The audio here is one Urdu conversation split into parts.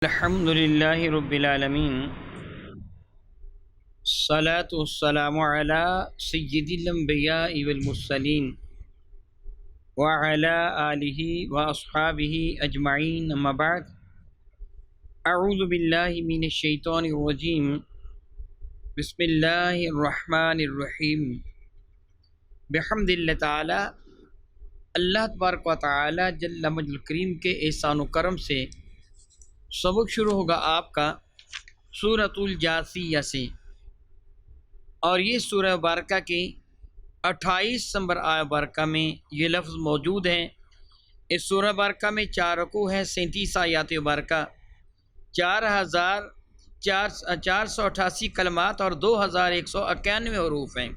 الحمد للہ رب العالمین، الصلاۃ والسلام علی سید الانبیاء والمرسلین وعلی آلہ واصحابہ اجمعین، اما بعد، اعوذ باللہ من الشیطان الرجیم، بسم اللہ الرحمن الرحیم۔ بحمد اللہ تعالی، اللہ تبارک و تعالی جل مجد الکریم کے احسان و کرم سے سبق شروع ہوگا آپ کا سورۃ الجاثیہ سے، اور یہ سورہ مبارکہ کی 28 نمبر آیہ مبارکہ میں یہ لفظ موجود ہیں۔ اس سورہ مبارکہ میں 4 رکوع ہیں، 37 آیات مبارکہ، 488 کلمات اور 2191 حروف ہیں،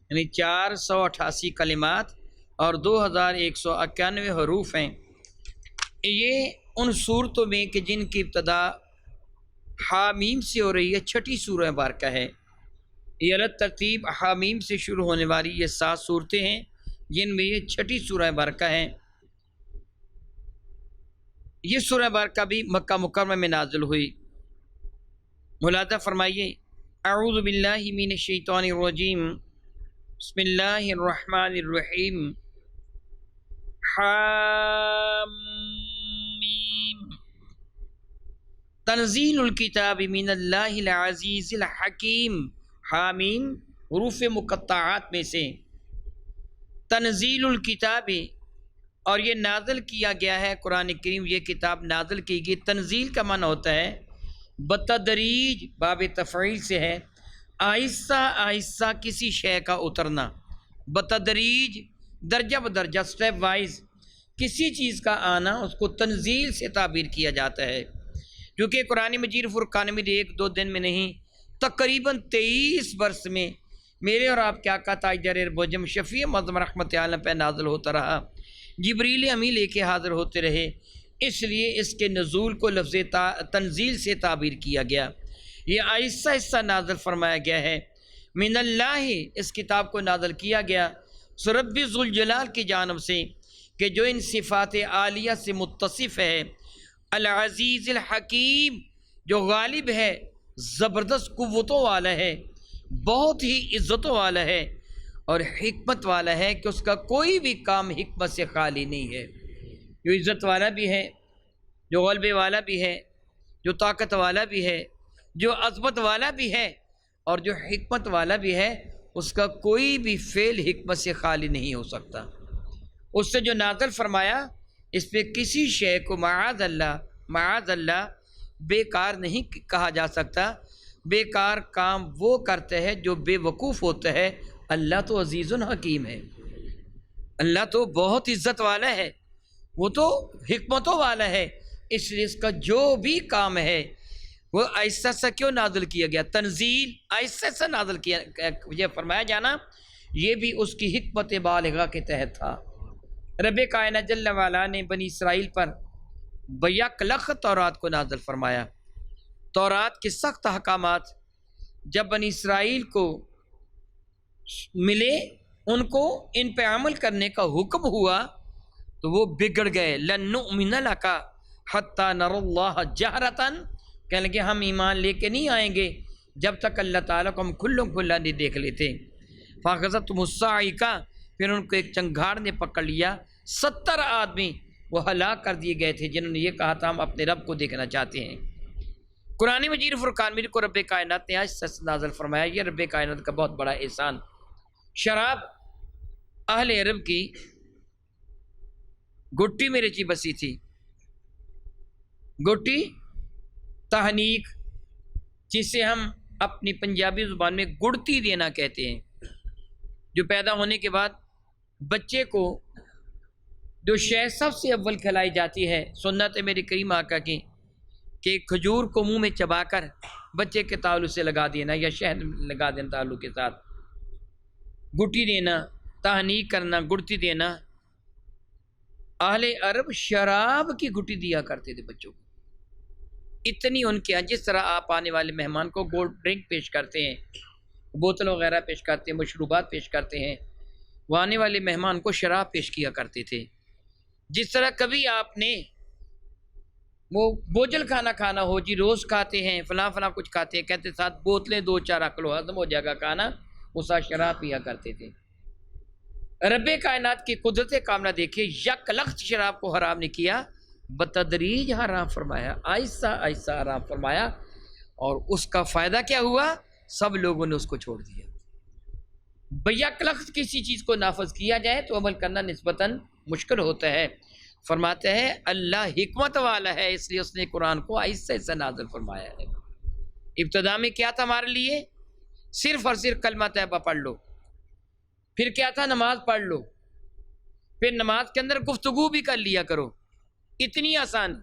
یعنی 488 کلمات اور 2191 حروف ہیں۔ یہ ان صورتوں میں کہ جن کی ابتدا حامیم سے ہو رہی ہے، چھٹی سورہ مبارکہ ہے۔ یہ الگ ترتیب حامیم سے شروع ہونے والی یہ 7 صورتیں ہیں، جن میں یہ چھٹی سورہ مبارکہ ہیں۔ یہ سورہ مبارکہ بھی مکہ مکرمہ میں نازل ہوئی۔ ملاحظہ فرمائیے، اعوذ باللہ من الشیطان الرجیم، بسم اللہ الرحمن الرحیم، تنزیل الکتاب من اللہ العزیز الحکیم۔ حامیم حروف مقطعات میں سے تنزیل الکتاب، اور یہ نازل کیا گیا ہے قرآن کریم، یہ کتاب نازل کی گئی۔ تنزیل کا معنی ہوتا ہے بتدریج، باب تفعیل سے ہے، آہستہ آہستہ کسی شے کا اترنا۔ بتدریج، درجہ بدرجہ، سٹیپ وائز کسی چیز کا آنا، اس کو تنزیل سے تعبیر کیا جاتا ہے۔ کیونکہ قرآن مجید فرقان مجید 1-2 دن میں نہیں، تقریباً 23 برس میں میرے اور آپ کے آقا تاجدار بوجم شفیع معظم رحمت عالم پہ نازل ہوتا رہا، جبریل امی لے کے حاضر ہوتے رہے، اس لیے اس کے نزول کو لفظ تنزیل سے تعبیر کیا گیا۔ یہ آہستہ آہستہ نازل فرمایا گیا ہے۔ من اللہ، اس کتاب کو نازل کیا گیا رب ذوالجلال کی جانب سے، کہ جو ان صفات عالیہ سے متصف ہے، العزیز الحکیم، جو غالب ہے، زبردست قوتوں والا ہے، بہت ہی عزتوں والا ہے، اور حکمت والا ہے کہ اس کا کوئی بھی کام حکمت سے خالی نہیں ہے۔ جو عزت والا بھی ہے، جو غلبے والا بھی ہے، جو طاقت والا بھی ہے، جو عظمت والا بھی ہے، اور جو حکمت والا بھی ہے، اس کا کوئی بھی فعل حکمت سے خالی نہیں ہو سکتا۔ اس سے جو نازل فرمایا، اس پہ کسی شے کو معاذ اللہ بیکار نہیں کہا جا سکتا۔ بیکار کام وہ کرتا ہے جو بے وقوف ہوتا ہے۔ اللہ تو عزیز حکیم ہے، اللہ تو بہت عزت والا ہے، وہ تو حکمتوں والا ہے، اس لیے اس کا جو بھی کام ہے وہ ایسا سا کیوں نازل کیا گیا، تنزیل ایسا سا نازل کیا، یہ فرمایا جانا یہ بھی اس کی حکمت بالغہ کے تحت تھا۔ رب کائنات جل وعلا نے بنی اسرائیل پر بیک لخت تورات کو نازل فرمایا۔ تورات کے سخت احکامات جب بنی اسرائیل کو ملے، ان کو ان پہ عمل کرنے کا حکم ہوا تو وہ بگڑ گئے۔ لن نؤمن لک حتی نری اللہ جہرۃ، کہنے لگے ہم ایمان لے کے نہیں آئیں گے جب تک اللہ تعالیٰ کو ہم کھلا نہیں دیکھ لیتے۔ فاخذتہم الصاعقہ، پھر ان کو ایک چنگھاڑ نے پکڑ لیا۔ 70 آدمی وہ ہلاک کر دیے گئے تھے جنہوں نے یہ کہا تھا ہم اپنے رب کو دیکھنا چاہتے ہیں۔ قرآن مجید فرقان مجید کو رب کائنات نے آج سچ نازل فرمایا۔ یہ رب کائنات کا بہت بڑا احسان۔ شراب اہل عرب کی گٹی میں رچی بسی تھی۔ گٹی تہنیک، جسے ہم اپنی پنجابی زبان میں گڑتی دینا کہتے ہیں، جو پیدا ہونے کے بعد بچے کو جو شے سب سے اول کھلائی جاتی ہے، سنت میری کریم آقا کی، کہ کھجور کو منہ میں چبا کر بچے کے تعلق سے لگا دینا یا شہد لگا دینا تعلق کے ساتھ، گٹی دینا، تہنیک کرنا، گڑتی دینا۔ اہل عرب شراب کی گٹی دیا کرتے تھے بچوں کو، اتنی ان کے، جس طرح آپ آنے والے مہمان کو گولڈ ڈرنک پیش کرتے ہیں، بوتل وغیرہ پیش کرتے ہیں، مشروبات پیش کرتے ہیں، وہ آنے والے مہمان کو شراب پیش کیا کرتے تھے۔ جس طرح کبھی آپ نے وہ بوجھل کھانا کھانا ہو جی، روز کھاتے ہیں، فلاں فلاں کچھ کھاتے ہیں، کہتے ساتھ بوتلیں 2 4 رکھ لو ہضم ہو جائے گا کھانا، وہ ساتھ شراب پیا کرتے تھے۔ رب کائنات کی قدرت کاملہ دیکھیے، یک لخت شراب کو حرام نہیں کیا، بتدریج حرام فرمایا، آہستہ آہستہ حرام فرمایا، اور اس کا فائدہ کیا ہوا؟ سب لوگوں نے اس کو چھوڑ دیا۔ بیک لخت کسی چیز کو نافذ کیا جائے تو عمل کرنا نسبتاً مشکل ہوتا ہے۔ فرماتے ہیں اللہ حکمت والا ہے، اس لیے اس نے قرآن کو آہستہ آہستہ نازل فرمایا ہے۔ ابتدا میں کیا تھا ہمارے لیے؟ صرف اور صرف کلمہ طیبہ پڑھ لو، پھر کیا تھا؟ نماز پڑھ لو، پھر نماز کے اندر گفتگو بھی کر لیا کرو، اتنی آسان،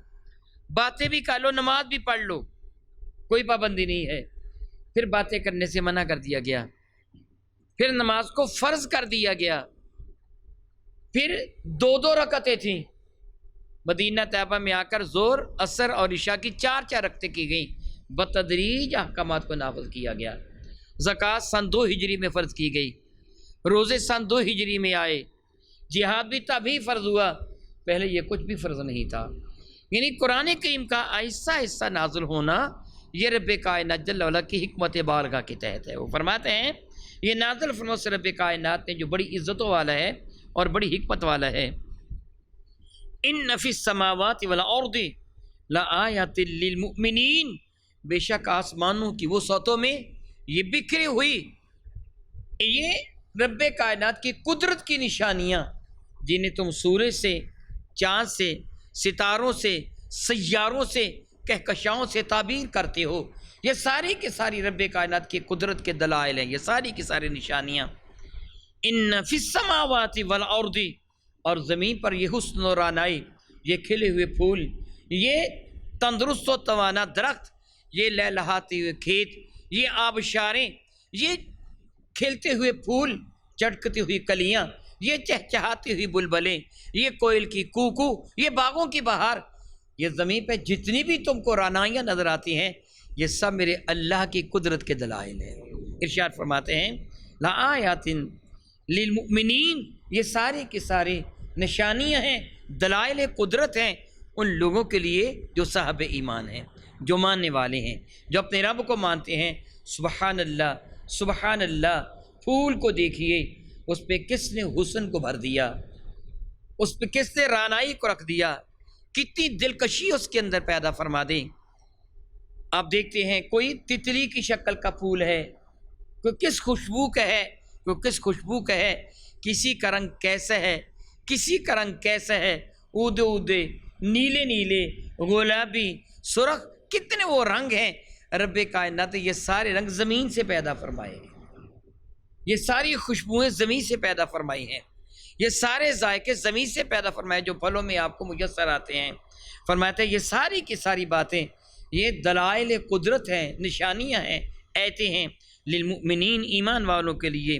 باتیں بھی کر لو، نماز بھی پڑھ لو، کوئی پابندی نہیں ہے۔ پھر باتیں کرنے سے منع کر دیا گیا، پھر نماز کو فرض کر دیا گیا، پھر 2 رکعتیں تھیں، مدینہ طیبہ میں آ کر زور، عصر اور عشاء کی 4 رکعتیں کی گئیں، بتدریج احکامات کو نافذ کیا گیا۔ زکوٰۃ سن 2 ہجری میں فرض کی گئی، روزے سن 2 ہجری میں آئے، جہاد بھی تبھی فرض ہوا، پہلے یہ کچھ بھی فرض نہیں تھا۔ یعنی قرآن کریم کا آہستہ آہستہ نازل ہونا یہ رب کائنات جل وعلا کی حکمت بالغہ کے تحت ہے۔ وہ فرماتے ہیں یہ نازل فرمانے سے رب کائنات نے جو بڑی عزتوں والا ہے اور بڑی حکمت والا ہے۔ ان فی السماوات والارض لآیات للمؤمنین، بے شک آسمانوں کی وسعتوں میں یہ بکھری ہوئی یہ رب کائنات کی قدرت کی نشانیاں، جنہیں تم سورج سے، چاند سے، ستاروں سے، سیاروں سے، کہکشاؤں سے تعبیر کرتے ہو، یہ ساری کی ساری رب کائنات کی قدرت کے دلائل ہیں، یہ ساری کی ساری نشانیاں۔ ان فی السماوات والارض، اور زمین پر یہ حسن و رعنائی، یہ کھلے ہوئے پھول، یہ تندرست و توانا درخت، یہ لہلہاتے ہوئے کھیت، یہ آبشاریں، یہ کھلتے ہوئے پھول، چٹکتی ہوئی کلیاں، یہ چہچہاتی ہوئی بلبلیں، یہ کوئل کی کوکو، یہ باغوں کی بہار، یہ زمین پہ جتنی بھی تم کو رعنائیاں نظر آتی ہیں یہ سب میرے اللہ کی قدرت کے دلائل ہیں۔ ارشاد فرماتے ہیں لآیات للمؤمنین، یہ سارے کے سارے نشانیاں ہیں، دلائل قدرت ہیں ان لوگوں کے لیے جو صاحب ایمان ہیں، جو ماننے والے ہیں، جو اپنے رب کو مانتے ہیں۔ سبحان اللہ، سبحان اللہ، پھول کو دیکھیے، اس پہ کس نے حسن کو بھر دیا، اس پہ کس نے رعنائی کو رکھ دیا، کتنی دلکشی اس کے اندر پیدا فرما دے۔ آپ دیکھتے ہیں کوئی تتلی کی شکل کا پھول ہے، کوئی کس خوشبو کا ہے، کوئی کس خوشبو کا ہے، کسی کا رنگ کیسا ہے، کسی کا رنگ کیسا ہے، اودے اودے، نیلے نیلے، گلابی، سرخ، کتنے وہ رنگ ہیں۔ رب کائنات یہ سارے رنگ زمین سے پیدا فرمائے ہیں، یہ ساری خوشبوئیں زمین سے پیدا فرمائی ہیں، یہ سارے ذائقے زمین سے پیدا فرمائے جو پھلوں میں آپ کو میسر آتے ہیں۔ فرماتے ہیں یہ ساری کی ساری باتیں یہ دلائل قدرت ہیں، نشانیاں ہیں، ایتے ہیں للمؤمنین، ایمان والوں کے لیے۔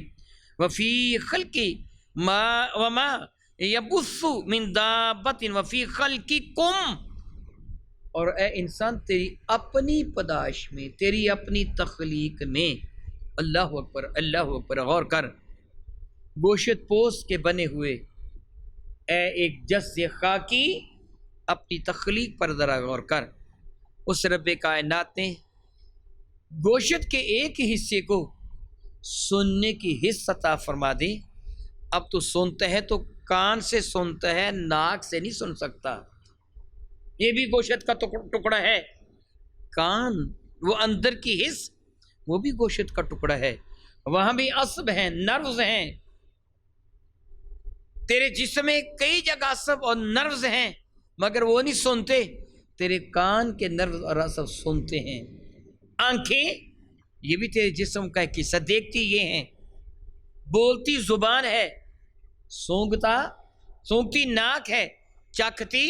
وفی خلقی ما وما یبث من دابۃ وفی خلقکم، اور اے انسان تیری اپنی پیدائش میں، تیری اپنی تخلیق میں، اللہ اکبر، اللہ اکبر، غور کر، گوشت پوست کے بنے ہوئے اے ایک جس خاکی اپنی تخلیق پر ذرا غور کر۔ اس رب کائنات نے گوشت کے ایک ہی حصے کو سننے کی حس عطا فرما دی۔ اب تو سنتا ہے تو کان سے سنتا ہے، ناک سے نہیں سن سکتا، یہ بھی گوشت کا ٹکڑا ہے۔ کان، وہ اندر کی حس، وہ بھی گوشت کا ٹکڑا ہے، وہاں بھی عصب ہیں، نروز ہیں، تیرے جسم میں کئی جگہ عصب اور نروز ہیں مگر وہ نہیں سنتے، تیرے کان کے نروز اور عصب سنتے ہیں۔ آنکھیں، یہ بھی تیرے جسم کا ایک حصہ، دیکھتی یہ ہیں، بولتی زبان ہے، سونگتی ناک ہے، چکھتی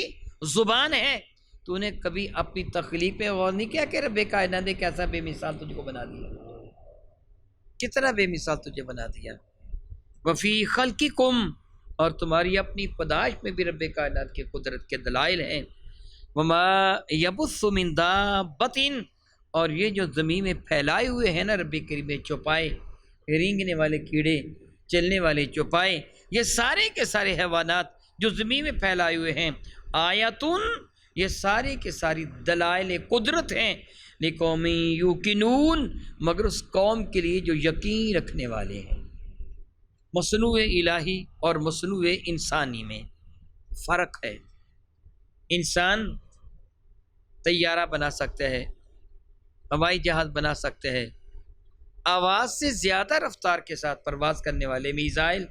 زبان ہے۔ تو نے کبھی اپنی تخلیق پہ غور نہیں کیا کہ رب کائنات نے کیسا بے مثال تجھ کو بنا دیا، کتنا بے مثال تجھے بنا دیا۔ وفی خلقکم، اور تمہاری اپنی پیدائش میں بھی رب کائنات کی قدرت کے دلائل ہیں۔ وما یبث من دابۃ، اور یہ جو زمین میں پھیلائے ہوئے ہیں نا رب کریم میں، چوپائے، رینگنے والے کیڑے، چلنے والے چوپائے، یہ سارے کے سارے حیوانات جو زمین میں پھیلائے ہوئے ہیں، آیاتن، یہ ساری کے ساری دلائل قدرت ہیں لقوم یوقنون، مگر اس قوم کے لیے جو یقین رکھنے والے ہیں۔ مصنوع الہی اور مصنوع انسانی میں فرق ہے۔ انسان طیارہ بنا سکتا ہے، ہوائی جہاز بنا سکتا ہے، آواز سے زیادہ رفتار کے ساتھ پرواز کرنے والے میزائل،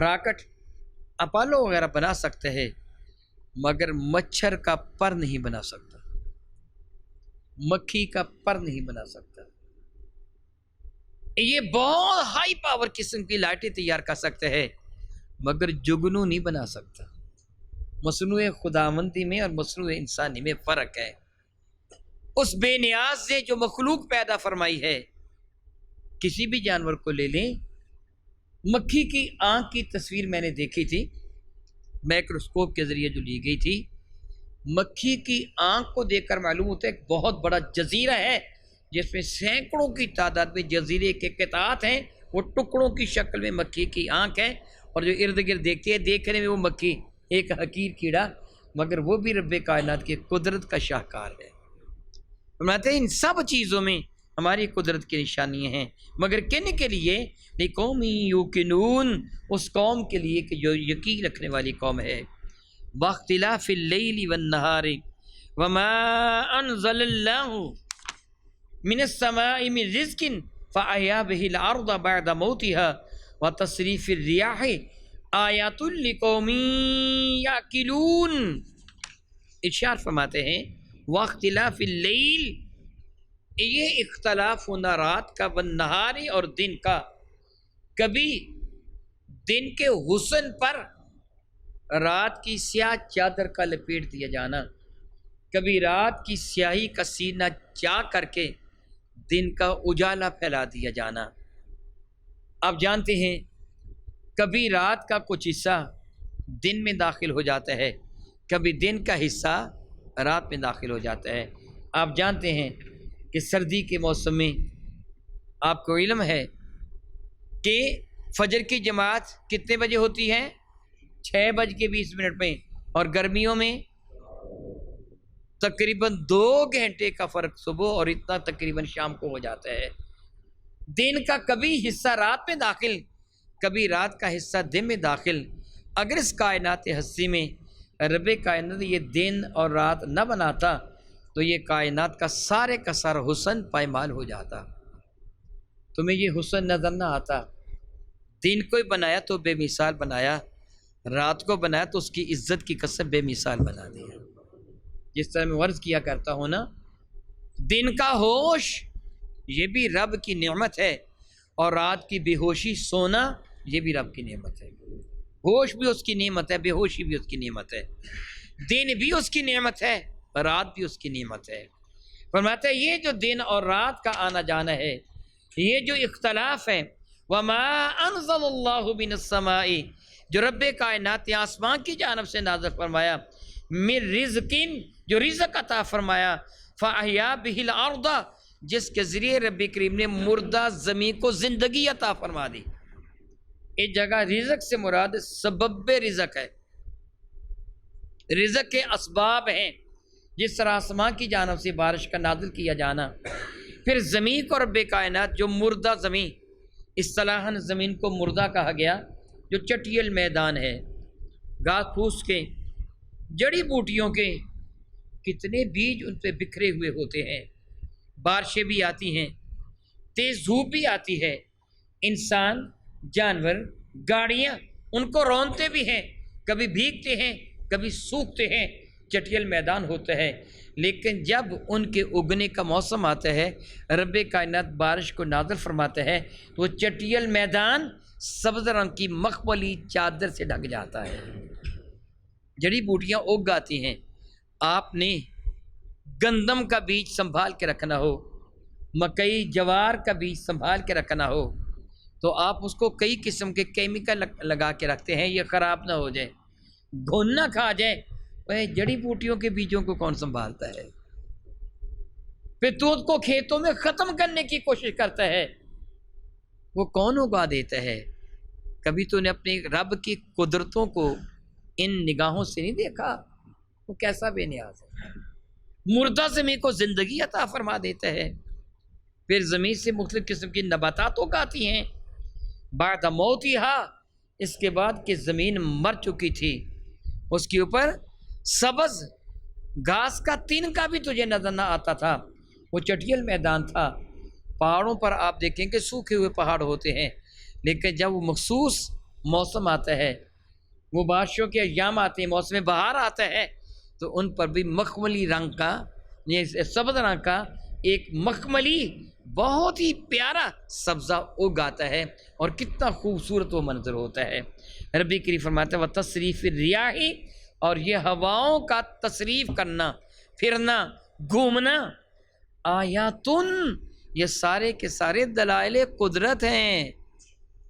راکٹ، اپولو وغیرہ بنا سکتے ہیں، مگر مچھر کا پر نہیں بنا سکتا، مکھی کا پر نہیں بنا سکتا۔ یہ بہت ہائی پاور قسم کی لائٹیں تیار کر سکتے ہیں، مگر جگنو نہیں بنا سکتا۔ مصنوع خداوندی میں اور مصنوع انسانی میں فرق ہے۔ اس بے نیاز نے جو مخلوق پیدا فرمائی ہے، کسی بھی جانور کو لے لیں، مکھی کی آنکھ کی تصویر میں نے دیکھی تھی مائکروسکوپ کے ذریعے جو لی گئی تھی، مکھی کی آنکھ کو دیکھ کر معلوم ہوتا ہے ایک بہت بڑا جزیرہ ہے جس میں سینکڑوں کی تعداد میں جزیرے کے قطعات ہیں، وہ ٹکڑوں کی شکل میں مکھی کی آنکھ ہے، اور جو ارد گرد دیکھتی ہے، دیکھنے میں وہ مکھی ایک حقیر کیڑا، مگر وہ بھی رب کائنات کی قدرت کا شاہکار ہے۔ فرماتے ہیں ان سب چیزوں میں ہماری قدرت کی نشانیاں ہیں، مگر کن کے لیے؟ لقوم یوقنون، اس قوم کے لیے کہ جو یقین رکھنے والی قوم ہے۔ واختلاف اللیل والنہار وما انزل اللہ من السماء من رزق فاحیا به الارض بعد موتها وتصریف الریاح آیات لقوم یعقلون۔ ارشاد فرماتے ہیں واختلاف اللیل، یہ اختلاف ہونا رات کا، والنہار اور دن کا، کبھی دن کے حسن پر رات کی سیاہ چادر کا لپیٹ دیا جانا، کبھی رات کی سیاہی کا سینہ چاک کر کے دن کا اجالا پھیلا دیا جانا۔ آپ جانتے ہیں کبھی رات کا کچھ حصہ دن میں داخل ہو جاتا ہے، کبھی دن کا حصہ رات میں داخل ہو جاتا ہے۔ آپ جانتے ہیں کہ سردی کے موسم میں آپ کو علم ہے کہ فجر کی جماعت کتنے بجے ہوتی ہے؟ 6:20 میں، اور گرمیوں میں تقریباً 2 گھنٹے کا فرق صبح اور اتنا تقریباً شام کو ہو جاتا ہے۔ دن کا کبھی حصہ رات میں داخل، کبھی رات کا حصہ دن میں داخل۔ اگر اس کائنات ہستی میں رب کائنات یہ دن اور رات نہ بناتا تو یہ کائنات کا سارا حسن پائمال ہو جاتا۔ تمہیں یہ حسن نظر نہ آتا؟ دن کو بنایا تو بے مثال بنایا، رات کو بنایا تو اس کی عزت کی قسم بے مثال بنا دیا۔ جس طرح میں عرض کیا کرتا ہوں نا، دن کا ہوش یہ بھی رب کی نعمت ہے، اور رات کی بے ہوشی سونا یہ بھی رب کی نعمت ہے۔ ہوش بھی اس کی نعمت ہے، بے ہوشی بھی اس کی نعمت ہے، دن بھی اس کی نعمت ہے، رات بھی اس کی نعمت ہے۔ فرماتا ہے یہ جو دن اور رات کا آنا جانا ہے، یہ جو اختلاف ہے، وما انزل اللہ من السماء، جو رب کائنات آسمان کی جانب سے نازل فرمایا، من رزق، جو رزق عطا فرمایا، فاحیا به الارض، جس کے ذریعے رب کریم نے مردہ زمین کو زندگی عطا فرما دی۔ ایک جگہ رزق سے مراد سبب رزق ہے، رزق کے اسباب ہیں، جس طرح آسمان کی جانب سے بارش کا نازل کیا جانا، پھر زمین کو رب کائنات جو مردہ زمین، اصطلاحاً زمین کو مردہ کہا گیا، جو چٹیل میدان ہے، گھاس پھوس کے، جڑی بوٹیوں کے کتنے بیج ان پہ بکھرے ہوئے ہوتے ہیں، بارشیں بھی آتی ہیں، تیز دھوپ بھی آتی ہے، انسان، جانور، گاڑیاں ان کو رونتے بھی ہیں، کبھی بھیگتے ہیں، کبھی سوکھتے ہیں، چٹیل میدان ہوتا ہے۔ لیکن جب ان کے اگنے کا موسم آتا ہے، رب کائنات بارش کو نازل فرماتا ہے تو وہ چٹیل میدان سبز رنگ کی مخملی چادر سے ڈھک جاتا ہے، جڑی بوٹیاں اگ آتی ہیں۔ آپ نے گندم کا بیج سنبھال کے رکھنا ہو، مکئی جوار کا بیج سنبھال کے رکھنا ہو، تو آپ اس کو کئی قسم کے کیمیکل لگا کے رکھتے ہیں یہ خراب نہ ہو جائے، گھن نہ کھا جائے۔ جڑی بوٹیوں کے بیجوں کو کون سنبھالتا ہے؟ پھر تو اس کو کھیتوں میں ختم کرنے کی کوشش کرتا ہے، وہ کون اگا دیتا ہے؟ کبھی تو نے اپنے رب کی قدرتوں کو ان نگاہوں سے نہیں دیکھا؟ وہ کیسا بے نیاز ہے؟ مردہ زمین کو زندگی عطا فرما دیتا ہے، پھر زمین سے مختلف قسم کی نباتات اگاتی ہیں بعد موتہا، اس کے بعد کہ زمین مر چکی تھی، اس کے اوپر سبز گھاس کا تن کا بھی تجھے نظر نہ آتا تھا، وہ چٹیل میدان تھا۔ پہاڑوں پر آپ دیکھیں کہ سوکھے ہوئے پہاڑ ہوتے ہیں، لیکن جب وہ مخصوص موسم آتا ہے، وہ بارشوں کے ایام آتے ہیں، موسم بہار آتا ہے، تو ان پر بھی مخملی رنگ کا، یہ سبز رنگ کا ایک مخملی بہت ہی پیارا سبزہ اگ آتا ہے، اور کتنا خوبصورت وہ منظر ہوتا ہے۔ ربی کریم فرماتا ہے وتصریف الریاح، اور یہ ہواؤں کا تصریف کرنا، پھرنا، گھومنا، آیاتن، یہ سارے کے سارے دلائل قدرت ہیں۔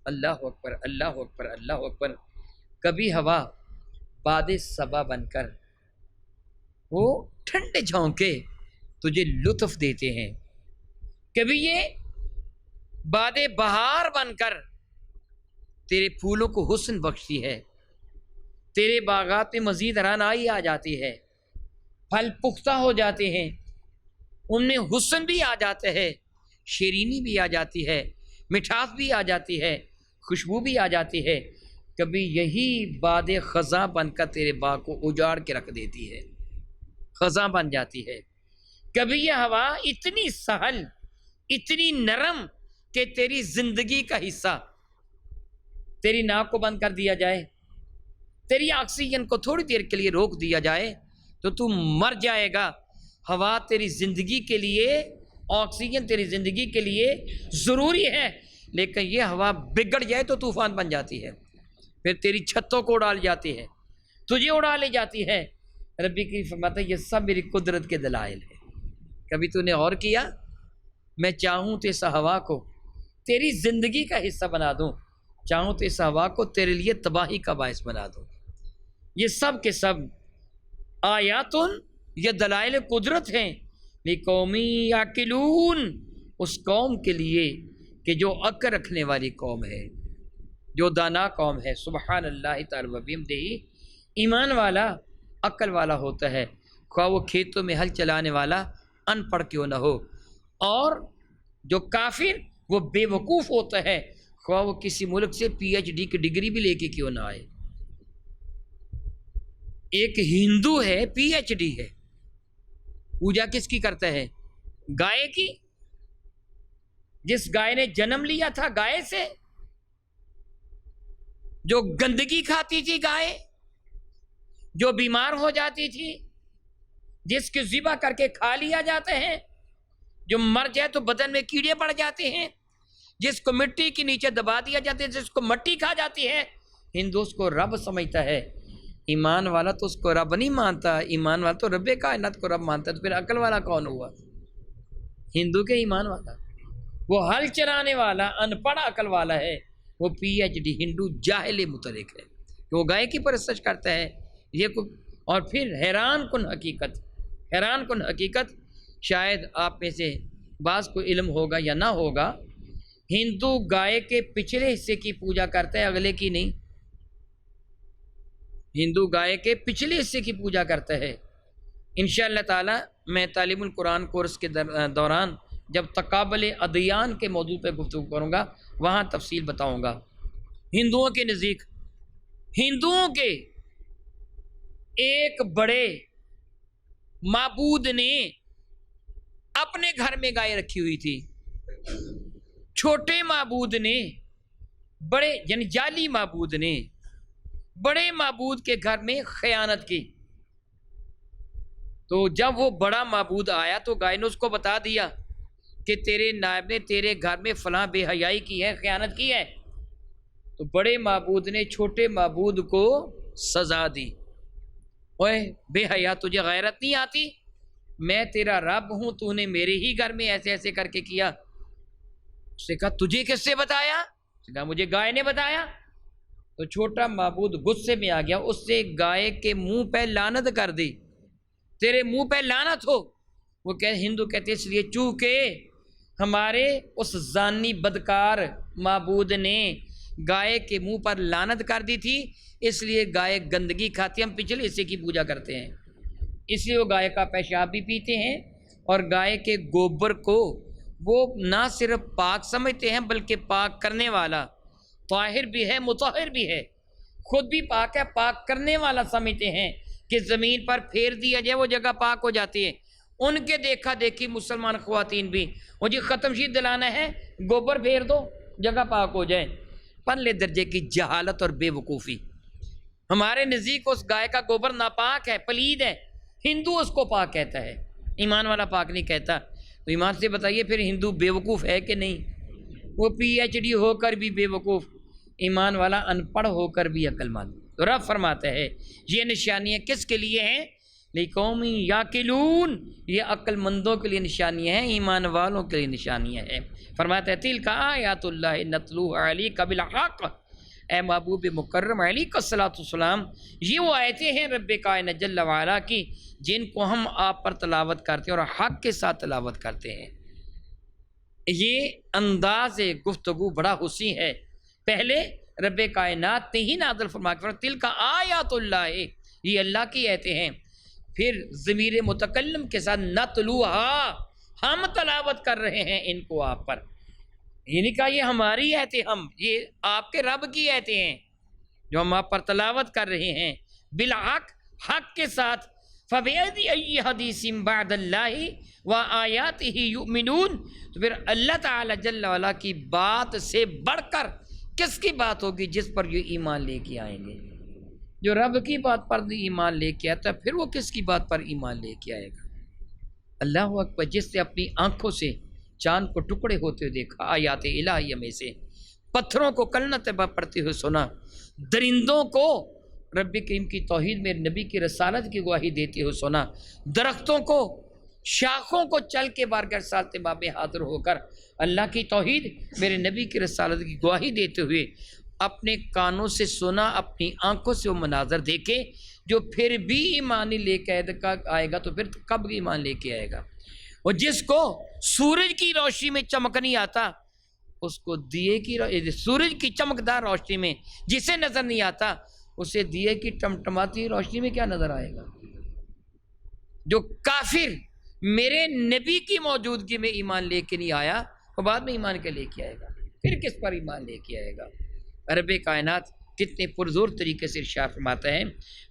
اللہ اکبر، اللہ اکبر، اللہ اکبر۔ کبھی ہوا باد صبا بن کر وہ ٹھنڈے جھونکے تجھے لطف دیتے ہیں، کبھی یہ باد بہار بن کر تیرے پھولوں کو حسن بخشتی ہے، تیرے باغات میں مزید رعنائی آ جاتی ہے، پھل پختہ ہو جاتے ہیں، ان میں حسن بھی آ جاتا ہے، شیرینی بھی آ جاتی ہے، مٹھاس بھی آ جاتی ہے، خوشبو بھی آ جاتی ہے۔ کبھی یہی باد خزاں بن کر تیرے باغ کو اجاڑ کے رکھ دیتی ہے، خزاں بن جاتی ہے۔ کبھی یہ ہوا اتنی سہل، اتنی نرم کہ تیری زندگی کا حصہ، تیری ناک کو بند کر دیا جائے، تیری آکسیجن کو تھوڑی دیر کے لیے روک دیا جائے تو تو مر جائے گا۔ ہوا تیری زندگی کے لیے، آکسیجن تیری زندگی کے لیے ضروری ہے، لیکن یہ ہوا بگڑ جائے تو طوفان بن جاتی ہے، پھر تیری چھتوں کو اڑا لی جاتی ہے، تجھے اڑا لے جاتی ہے۔ ربی کی فرماتا ہے یہ سب میری قدرت کے دلائل ہے۔ کبھی تو نے اور کیا؟ میں چاہوں تو اس ہوا کو تیری زندگی کا حصہ بنا دوں، چاہوں تو اس ہوا کو تیرے لیے تباہی کا باعث بنا دوں۔ یہ سب کے سب آیاتن، یہ دلائل قدرت ہیں، لقومی یعقلون، اس قوم کے لیے کہ جو عقل رکھنے والی قوم ہے، جو دانا قوم ہے۔ سبحان اللہ تعالی و بحمدہ، ایمان والا عقل والا ہوتا ہے، خواہ وہ کھیتوں میں ہل چلانے والا ان پڑھ کیوں نہ ہو، اور جو کافر وہ بے وقوف ہوتا ہے، خواہ وہ کسی ملک سے پی ایچ ڈی کی ڈگری بھی لے کے کیوں نہ آئے۔ ایک ہندو ہے، پی ایچ ڈی ہے، پوجا کس کی کرتا ہے؟ گائے کی، جس گائے نے جنم لیا تھا گائے سے، جو گندگی کھاتی تھی گائے، جو بیمار ہو جاتی تھی، جس کے ذبح کر کے کھا لیا جاتے ہیں، جو مر جائے تو بدن میں کیڑے پڑ جاتے ہیں، جس کو مٹی کے نیچے دبا دیا جاتا ہے، جس کو مٹی کھا جاتی ہے، ہندو اس کو رب سمجھتا ہے۔ ایمان والا تو اس کو رب نہیں مانتا، ایمان والا تو رب کائنات کو رب مانتا ہے، تو پھر عقل والا کون ہوا؟ ہندو کے ایمان والا، وہ ہل چلانے والا ان پڑھ عقل والا ہے، وہ پی ایچ ڈی ہندو جاہل مترک ہے کہ وہ گائے کی پرستش کرتا ہے۔ یہ کو اور پھر حیران کن حقیقت، حیران کن حقیقت، شاید آپ میں سے بعض کو علم ہوگا یا نہ ہوگا، ہندو گائے کے پچھلے حصے کی پوجا کرتا ہے، اگلے کی نہیں۔ ہندو گائے کے پچھلے حصے کی پوجا کرتا ہے۔ انشاءاللہ تعالی میں تعلیم القرآن کورس کے دوران جب تقابل ادیان کے موضوع پہ گفتگو کروں گا، وہاں تفصیل بتاؤں گا۔ ہندوؤں کے نزدیک، ہندوؤں کے ایک بڑے معبود نے اپنے گھر میں گائے رکھی ہوئی تھی، چھوٹے معبود نے، بڑے یعنی جعلی معبود نے بڑے معبود کے گھر میں خیانت کی۔ تو جب وہ بڑا معبود آیا تو گائے نے اس کو بتا دیا کہ تیرے نائب نے تیرے گھر میں فلاں بے حیائی کی ہے، خیانت کی ہے۔ تو بڑے معبود نے چھوٹے معبود کو سزا دی، اوے بے حیا تجھے غیرت نہیں آتی؟ میں تیرا رب ہوں، تو نے میرے ہی گھر میں ایسے ایسے کر کے کیا۔ اس نے کہا تجھے کس سے بتایا؟ اس نے کہا مجھے گائے نے بتایا۔ تو چھوٹا معبود غصے میں آ گیا، اس سے گائے کے منہ پہ لعنت کر دی، تیرے منہ پہ لعنت ہو۔ وہ ہندو کہتے اس لیے چونکہ ہمارے اس زانی بدکار معبود نے گائے کے منہ پر لعنت کر دی تھی، اس لیے گائے گندگی کھاتی، ہم پچھلے حصے کی پوجا کرتے ہیں۔ اس لیے وہ گائے کا پیشاب بھی پیتے ہیں، اور گائے کے گوبر کو وہ نہ صرف پاک سمجھتے ہیں بلکہ پاک کرنے والا، طاہر بھی ہے مطہر بھی ہے، خود بھی پاک ہے، پاک کرنے والا سمجھتے ہیں کہ زمین پر پھیر دیا جائے وہ جگہ پاک ہو جاتی ہے۔ ان کے دیکھا دیکھی مسلمان خواتین بھی، وہ جی ختم شید دلانا ہے گوبر پھیر دو جگہ پاک ہو جائے۔ پرلے درجے کی جہالت اور بے وقوفی۔ ہمارے نزدیک اس گائے کا گوبر ناپاک ہے، پلید ہے، ہندو اس کو پاک کہتا ہے، ایمان والا پاک نہیں کہتا۔ تو ایمان سے بتائیے پھر ہندو بے وقوف ہے کہ نہیں؟ وہ پی ایچ ڈی ہو کر بھی بے وقوف، ایمان والا ان پڑھ ہو کر بھی عقل مند۔ تو رب فرماتا ہے یہ نشانیاں کس کے لیے ہیں؟ لِقَوْمٍ یَعْقِلُونَ، یہ عقل مندوں کے لیے نشانیاں ہیں، ایمان والوں کے لیے نشانیاں ہیں۔ فرماتا ہے تِلْکَ آیاتُ اللہِ نَتْلُوهَا عَلَيْکَ بِالْحَقِّ، اے محبوب مکرم علیہ الصلوۃ والسلام، یہ وہ آیتیں ہیں رب کائنات جل وعلا کی جن کو ہم آپ پر تلاوت کرتے ہیں اور حق کے ساتھ تلاوت کرتے ہیں۔ یہ انداز گفتگو بڑا حسین ہے۔ پہلے رب کائنات نے ہی نازل فرما کے تِلْکَ آیاتُ اللہِ، یہ اللہ کی آیتیں ہیں، پھر ضمیر متکلم کے ساتھ نتلوہا، ہم تلاوت کر رہے ہیں ان کو آپ پر، یہ نہیں کہا یہ ہماری آیتیں، ہم یہ آپ کے رب کی آیتیں ہیں جو ہم آپ پر تلاوت کر رہے ہیں، بالحق، حق کے ساتھ۔ فَبِأَيِّ حَدِيثٍ بَعْدَ اللہِ وَآيَاتِهِ يُؤْمِنُونَ، تو پھر اللہ تعالی جل وعلا کی بات سے بڑھ کر کس کی بات ہوگی جس پر یہ ایمان لے کے آئیں گے؟ جو رب کی بات پر ایمان لے کے آتا ہے پھر وہ کس کی بات پر ایمان لے کے آئے گا؟ اللہ اکبر، جس نے اپنی آنکھوں سے چاند کو ٹکڑے ہوتے ہوئے دیکھا، آیات الہیہ میں سے پتھروں کو کلمۃ پڑھتے ہوئے سنا، درندوں کو رب کریم کی توحید میں نبی کی رسالت کی گواہی دیتے ہوئے سنا، درختوں کو، شاخوں کو چل کے بارگاہ رسالت باب میں حاضر ہو کر اللہ کی توحید میرے نبی کی رسالت کی گواہی دیتے ہوئے اپنے کانوں سے سنا، اپنی آنکھوں سے وہ مناظر دیکھے، جو پھر بھی ایمان لے کے آئے گا تو پھر کب ایمان لے کے آئے گا؟ اور جس کو سورج کی روشنی میں چمک نہیں آتا، اس کو دیے کی سورج کی چمکدار روشنی میں جسے نظر نہیں آتا، اسے دیے کی ٹمٹماتی روشنی میں کیا نظر آئے گا؟ جو کافر میرے نبی کی موجودگی میں ایمان لے کے نہیں آیا، وہ بعد میں ایمان کے لے کے آئے گا، پھر کس پر ایمان لے کے آئے گا؟ رب کائنات کتنے پرزور طریقے سے ارشاد فرماتا ہے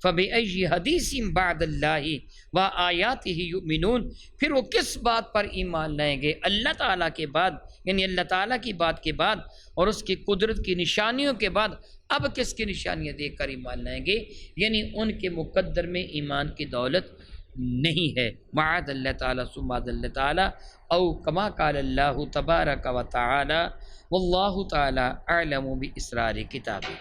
فَبِأَيِّ حَدِيثٍ بَعْدَ اللہِ وَآيَاتِهِ يُؤْمِنُونَ، پھر وہ کس بات پر ایمان لائیں گے اللہ تعالیٰ کے بعد، یعنی اللہ تعالیٰ کی بات کے بعد اور اس کی قدرت کی نشانیوں کے بعد اب کس کی نشانیاں دیکھ کر ایمان لائیں گے؟ یعنی ان کے مقدر میں ایمان کی دولت نہیں ہے، معاذ اللہ تعالیٰ ثم معاذ اللہ تعالیٰ، او کما قال اللہ تبارک و تعالی، واللہ تعالی اعلم باسرار کتابہ۔